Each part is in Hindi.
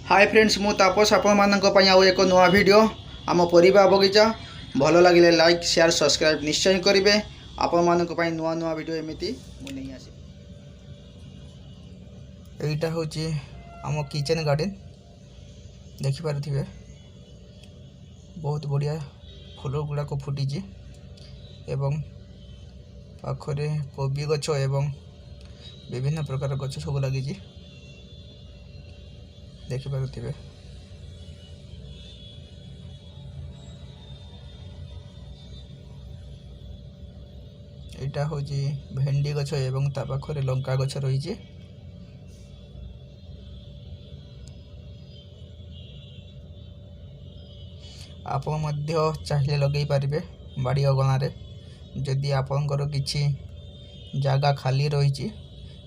हाय फ्रेंड्स मु तापस आपण आउ एक नुआ वीडियो आम परिवा बगीचा भल लगे लाइक शेयर सब्सक्राइब निश्चय करेंगे। आपण मान नुआ नुआ वीडियो एमती मुझे नहीं आसे। यहीटा हूँ आम किचेन गार्डन देखिपे बहुत बढ़िया फूल गुड़ाक फुटी एवं पाखरे कोबी गछ एवं विभिन्न प्रकार गछ सब लगी देखिपे। यहाँ हूँ भेंडी गछ एवं ता पाखरे लंका गछ रही। आप चाहिए लगे पारे बाड़ी अगणार जदि आपणकर किछि जगह खाली रही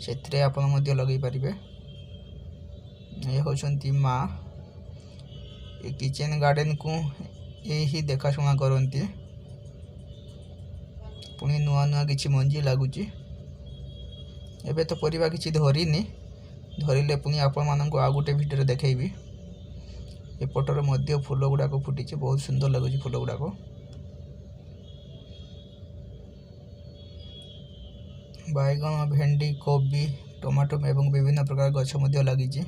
से आप लगे पारे। ये होचंती माँ ये किचेन गार्डन को यही देखाशुना करती पुणी नुआ नुआ किछि मंजी लगुच। एबे तो परिबा किछि धरिनी धरिले पुणी आपण मानक आ गोटे भिडियो देखैबी। एपटर मध्य फूल गुड़ाक फुटी बहुत सुंदर लगुच। फूल गुड़ाक बैगन भेंडी कोबी टमाटो एवं विभिन्न प्रकार गछ लगी।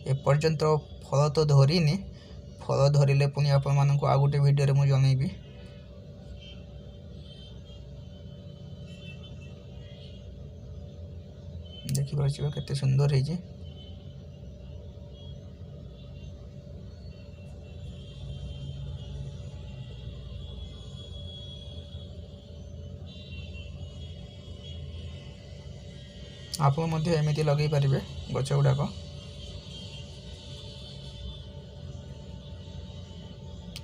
एपर्यंत फल तो धरिनी फल धरिले पुणी आपण मानक आ गोटे भिडियो मुझे जनइबी। देखिए केते सुंदर है। आप एमती लगे पारे गछ गुड़ाक।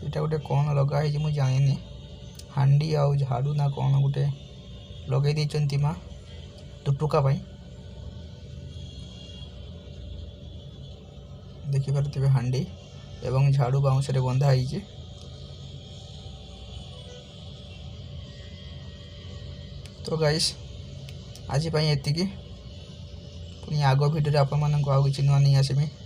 यहाँ गोटे कौन लगाई मुझे जानी हांडी आउ झाड़ू ना कौन गोटे लगे देती माँ टुटुका देखिपे हांडी एवं झाड़ू बाउंस बंधा है। तो गाइस आज एति पुणी आग भिडियो आप नुआ नहीं आसमी।